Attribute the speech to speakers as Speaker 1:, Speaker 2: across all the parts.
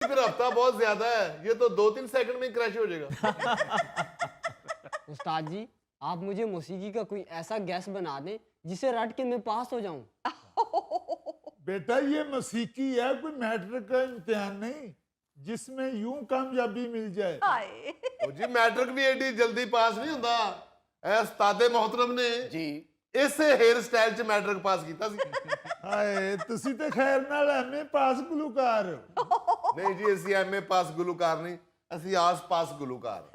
Speaker 1: फिर हफ्ता बहुत ज्यादा है, ये तो 2-3 सेकंड में क्रैश हो जाएगा।
Speaker 2: उस्ताद जी, आप मुझे मौसीकी का कोई ऐसा गैस बना दें जिसे रट के मैं पास हो जाऊं।
Speaker 3: बेटा ये मौसीकी है, कोई मैट्रिक का इम्तिहान नहीं जिसमें यूं कामयाबी मिल जाए।
Speaker 1: ओ जी मैट्रिक भी एडी जल्दी पास नहीं हुंदा। ए उस्तादे मोहतरम ने
Speaker 4: जी
Speaker 1: इस हेयर स्टाइल च मैट्रिक पास कीता सी।
Speaker 3: हाय तुसी ते खैर नाल एमए पास गुलूकार हो।
Speaker 1: नहीं जी ਅਸੀਂ एमए पास गुलूकार नहीं, ਅਸੀਂ आस पास गुलूकार।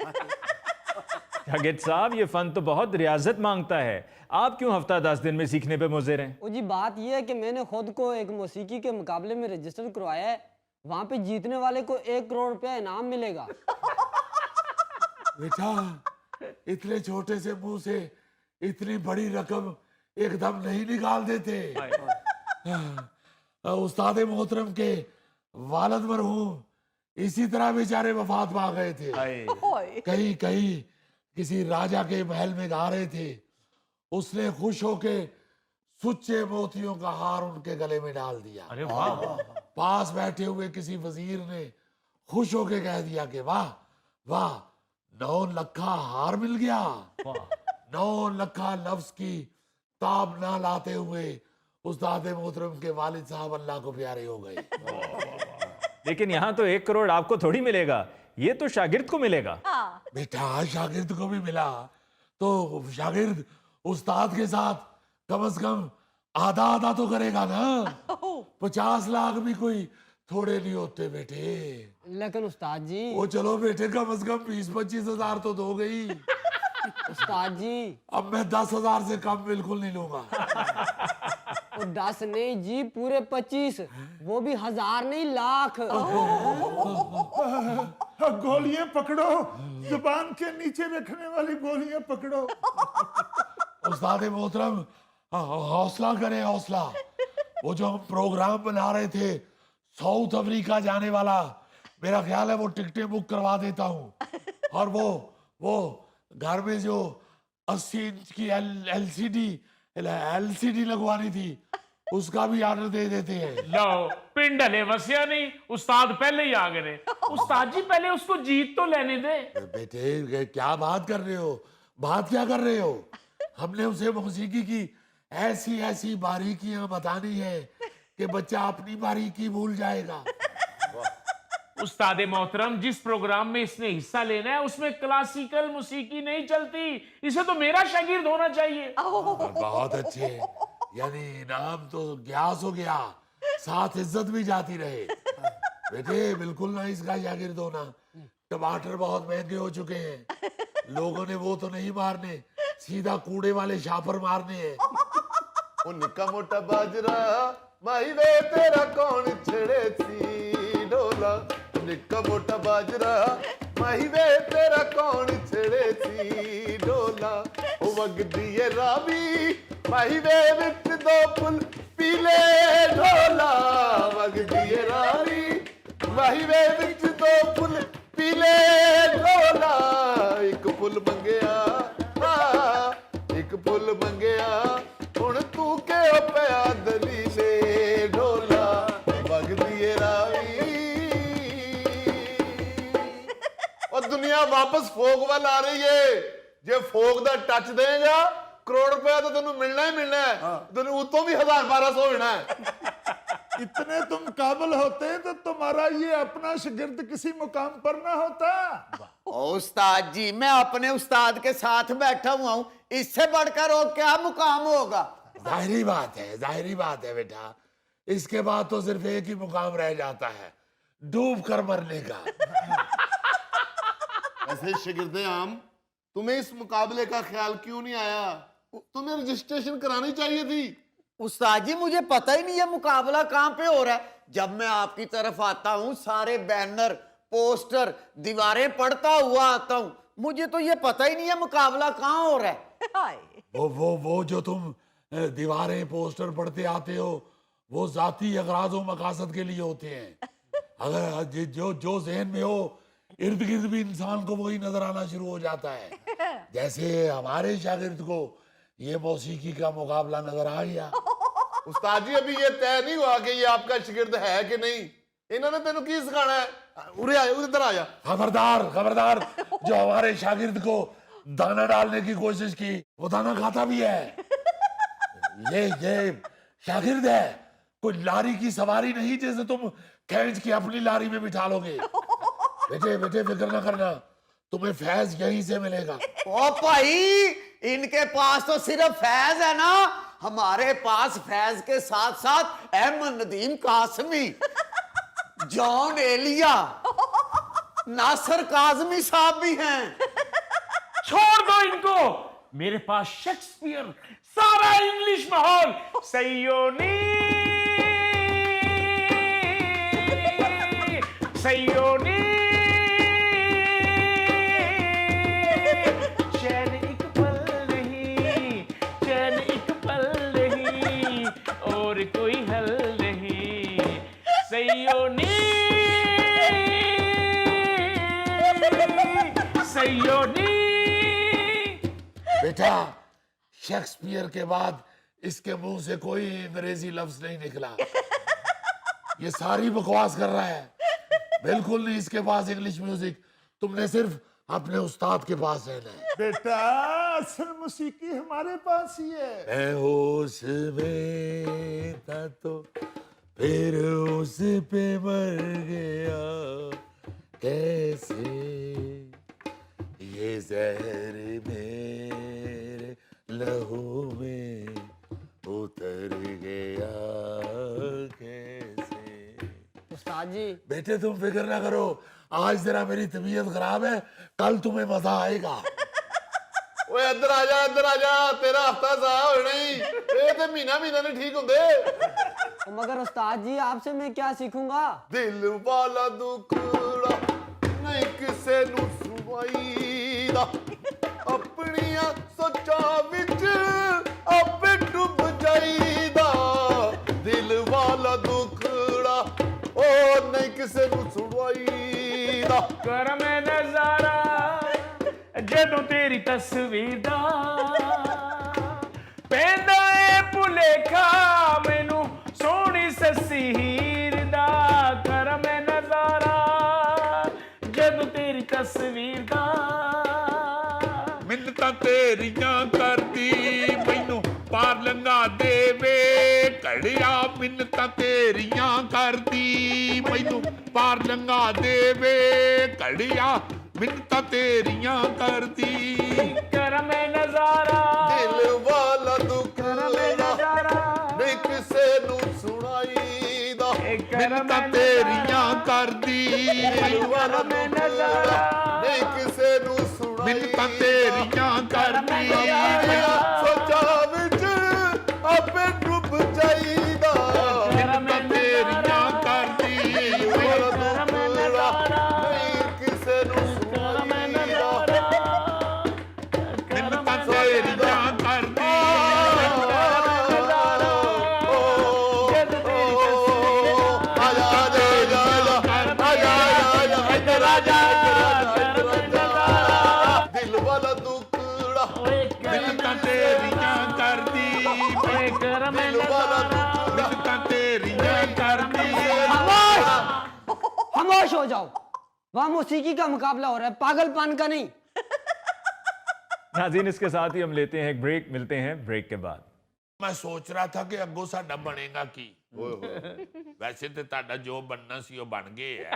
Speaker 5: शागिर्द साहब, ये फन तो बहुत रियाजत मांगता है। आप क्यों हफ्ता 10 दिन में सीखने पे मुज़र हैं?
Speaker 2: ओ जी बात यह है कि मैंने खुद को एक मौसीकी के मुकाबले में रजिस्टर करवाया है। वहां पे जीतने वाले को 1 करोड़ रुपया इनाम मिलेगा।
Speaker 3: बेटा इतने छोटे से मुंह से इतनी बड़ी रकम एकदम नहीं निकाल देते। उस्ताद मोहतरम के वालिद मरहूम इसी तरह बेचारे वफात पा गए थे। कहीं कहीं किसी राजा के महल में गा रहे थे, उसने खुश होके सुच्चे मोतियों का हार उनके गले में डाल दिया।
Speaker 5: अरे वाह!
Speaker 3: पास बैठे हुए किसी वजीर ने खुश होके कह दिया कि वाह वाह, 9 लखा हार मिल गया। 9 लखा लफ्ज की ताब ना लाते हुए उस्ताद मोहतरम के वालिद साहब अल्लाह को प्यारे हो गए।
Speaker 5: लेकिन यहाँ तो 1 करोड़ आपको थोड़ी मिलेगा, ये तो शागिर्द को मिलेगा।
Speaker 3: बेटा शागिर्द को भी मिला तो शागिर्द उस्ताद के साथ कम से कम आधा आधा तो करेगा ना। 50 लाख भी कोई थोड़े नहीं होते बेटे।
Speaker 2: लेकिन उस्ताद जी,
Speaker 3: वो चलो बेटे कम से कम 20-25 हजार तो दो गई।
Speaker 2: उस्ताद जी,
Speaker 3: अब मैं 10,000 से कम बिल्कुल नहीं लूंगा।
Speaker 2: वो 10 नहीं जी, पूरे 25, वो भी 1000 नहीं, लाख।
Speaker 3: गोलियां पकड़ो, जुबान के नीचे रखने वाली गोलियां पकड़ो। उस्ताद मोहतरम हौसला करें, हौसला। वो जो हम प्रोग्राम बना रहे थे साउथ अफ्रीका जाने वाला, मेरा ख्याल है वो टिकटें बुक करवा देता हूँ। और वो घर में जो 80 इंच की एलसीडी लगवानी थी, उसका भी ऑर्डर दे देते हैं।
Speaker 6: लो पिंड हले वसिया नहीं, उस्ताद पहले ही आ गए। उस्ताद जी पहले उसको जीत तो लेने दे।
Speaker 3: बेटे क्या बात कर रहे हो, बात क्या कर रहे हो? हमने उसे मौसीकी की ऐसी ऐसी बारीकियां बतानी है कि बच्चा अपनी बारीकी भूल जाएगा।
Speaker 6: उस्ताद मोहतरम, जिस प्रोग्राम में इसने हिस्सा लेना है उसमें क्लासिकल मौसीकी नहीं चलती, इसे तो मेरा शागिर्द होना चाहिए।
Speaker 3: बहुत अच्छे, यानी इनाम तो ग्यास हो गया, साथ इज्जत भी जाती रहे। बेटे बिल्कुल ना इसका शागिर्द होना। टमाटर बहुत महंगे हो चुके हैं, लोगों ने वो तो नहीं मारने, सीधा कूड़े वाले शापर मारने हैं।
Speaker 1: ओ निक्का मोटा बाजरा माही वे तेरा कौन छेड़े सी ढोला। निक्का मोटा बाजरा माही वे तेरा कौन छेड़े सी ढोला। ओ वगदी है रावी माही वे विच 2 फुल पीले ढोला। वगदी है रावी माही वे विच 2 फुल पीले ढोला। एक फुल मंगया, एक फुल मंगया, हुण तू के पिया दलीले ढोला। वगदी है रावी। और दुनिया वापस फोक वाल आ रही है। जे फोक दा टच देगा, करोड़ रुपया तो तेन मिलना ही मिलना है। तेन उतो भी 1000-1200 होना है।
Speaker 3: इतने तुम काबिल होते तो तुम्हारा ये अपना शागिर्द किसी मुकाम पर ना होता।
Speaker 4: उस्ताद जी, मैं अपने उस्ताद के साथ बैठा हुआ हूँ, इससे बढ़कर और क्या मुकाम होगा?
Speaker 3: जाहिरी बात है, जाहिरी बात है बेटा। इसके बाद तो सिर्फ एक ही मुकाम रह जाता है, डूब कर मरने का।
Speaker 1: ऐसे शागिर्दे आम, तुम्हें इस मुकाबले का ख्याल क्यों नहीं आया? तुम्हें रजिस्ट्रेशन करानी चाहिए थी।
Speaker 4: उस्ताद जी मुझे पता ही नहीं है मुकाबला कहाँ पे हो रहा है। जब मैं आपकी तरफ आता हूँ सारे बैनर पोस्टर दीवारें पढ़ता हुआ आता हूँ, मुझे तो ये पता ही नहीं है मुकाबला कहाँ हो रहा है।
Speaker 3: वो जो तुम दीवारें पोस्टर पढ़ते आते हो, वो जाती अगराज व मकासद के लिए होते हैं। अगर जो ज़हन में हो, इर्द गिर्द भी इंसान को वही नजर आना शुरू हो जाता है। जैसे हमारे शागिर्द को ये मौसीकी का मुकाबला नजर आ गया।
Speaker 1: उस्ताद जी अभी ये तय नहीं हुआ कि ये आपका शागिर्द है कि नहीं। ਇਹਨਾਂ ਨੇ ਤੈਨੂੰ ਕੀ ਸਿਖਾਣਾ ਹੈ? ਉਰੇ ਆ ਉਧਰ ਆ जा।
Speaker 3: खबरदार खबरदार, जो हमारे शागिर्द को दाना डालने की कोशिश की वो दाना खाता भी है। ये शागिर्द है, कोई लारी की सवारी नहीं जैसे तुम खींच के अपनी लारी में बिठा लोगे। बेटे बेटे फिक्र ना करना, तुम्हें फैज यहीं से मिलेगा।
Speaker 4: ओ भाई, इनके पास तो सिर्फ फैज है ना, हमारे पास फैज के साथ साथ अहमद नदीम कासमी, जॉन एलिया, नासर काजमी साहब भी हैं।
Speaker 6: छोड़ दो इनको, मेरे पास शेक्सपियर, सारा इंग्लिश माहौल, सयोनी सयोनी, चैन एक पल नहीं, चैन एक पल नहीं, और कोई हल नहीं, सयोनी सयोनी।
Speaker 3: बेटा, शेक्सपियर के बाद इसके मुंह से कोई अंग्रेजी लफ्ज नहीं निकला। ये सारी बकवास कर रहा है, बिल्कुल नहीं इसके पास इंग्लिश म्यूजिक। तुमने सिर्फ अपने उस्ताद के पास रहना है।
Speaker 1: बेटा असल मौसीकी हमारे पास ही है।
Speaker 3: मैं होश में था तो फिर उस पे मर गया, कैसे ये जहर मेरे लहू में उतर गया, कैसे।
Speaker 2: उस्ताद जी
Speaker 3: बेटे तुम फिक्र ना करो, आज जरा मेरी तबीयत खराब है, कल तुम्हें मजा आएगा।
Speaker 1: ਓਏ ਇੱਧਰ ਆ ਜਾ, ਇੱਧਰ ਆ ਜਾ, ਤੇਰਾ ਹਫਤਾ ਜ਼ਾਇਆ ਹੋਣਾ ਹੀ। ਇਹ ਤੇ ਮਹੀਨਾ ਨਹੀਂ ਠੀਕ ਹੁੰਦੇ।
Speaker 2: मगर उस्ताद जी आपसे मैं क्या सीखूंगा?
Speaker 1: ਦਿਲ ਵਾਲਾ ਦੁਖੜਾ ਨਹੀਂ ਕਿਸੇ ਨੂੰ ਸੁਣਾਈਦਾ, ਆਪਣੀਆਂ ਸੋਚਾਂ ਵਿੱਚ ਆਪੇ ਡੁੱਬ ਜਾਈਦਾ। ਦਿਲ ਵਾਲਾ ਦੁਖੜਾ ਉਹ ਨਹੀਂ ਕਿਸੇ ਨੂੰ ਸੁਣਾਈਦਾ।
Speaker 6: कर मैं नजारा जदों तेरी तस्वीर दा, पैंदा ए भुलेखा मैनू सोहनी सस्सी हीर दा। कर मैं नजारा जदों तेरी तस्वीर दा,
Speaker 3: मिन्नतां तेरियां करदी मैनू पार लंघा देवे घड़िया। मिन्नतां तेरियां करदी मैनू पार लंघा देवे घड़िया। मिन्नतां तेरियां करदी।
Speaker 6: कर मैं नजारा
Speaker 1: ਦਿਲ ਵਾਲਾ
Speaker 6: कर मैं
Speaker 1: ਦੁਖੜਾ
Speaker 6: नजारा,
Speaker 1: ਨਹੀਂ ਕਿਸੇ ਨੂੰ ਸੁਣਾਈਦਾ।
Speaker 6: कर
Speaker 3: मिन्नतां
Speaker 6: मैं
Speaker 3: तेरियां करदी।
Speaker 1: ਦਿਲ ਵਾਲਾ
Speaker 6: मैं
Speaker 1: ਦੁਖੜਾ
Speaker 6: नजारा,
Speaker 1: ਨਹੀਂ ਕਿਸੇ ਨੂੰ ਸੁਣਾਈਦਾ।
Speaker 3: मिन्नतां तेरियां करदी।
Speaker 1: ਸੋਚਾਂ ਵਿੱਚ ਆਪੇ ਡੁੱਬ ਜਾਈਦਾ।
Speaker 3: मिन्नतां तेरियां करदी।
Speaker 1: ਵਾਲਾ ਦੁਖੜਾ ਨਹੀਂ ਕਿਸੇ ਨੂੰ
Speaker 6: कर मैं
Speaker 1: ਸੁਣਾਈਦਾ।
Speaker 3: मिन्नतां तेरियां करदी।
Speaker 1: ਦਿਲ ਵਾਲਾ ਦੁਖੜਾ
Speaker 3: मिन्नतां तेरियां करदी।
Speaker 6: कर मैं
Speaker 1: ਦਿਲ ਵਾਲਾ ਦੁਖੜਾ
Speaker 3: मिन्नतां तेरियां करदी।
Speaker 2: खामोश हो जाओ, वहाँ मौसीकी का मुकाबला हो रहा है, पागलपन का नहीं।
Speaker 5: नाज़रीन, इसके साथ ही हम लेते हैं एक ब्रेक, मिलते हैं ब्रेक के बाद।
Speaker 3: मैं सोच रहा था कि ਅੱਗੋਂ ਸਾਡਾ ਬਣੇਗਾ ਕੀ। ਵੈਸੇ ਤੇ ਤੁਹਾਡਾ ਜੋ ਬਣਨਾ ਸੀ ਉਹ ਬਣ ਗਿਆ ਹੈ।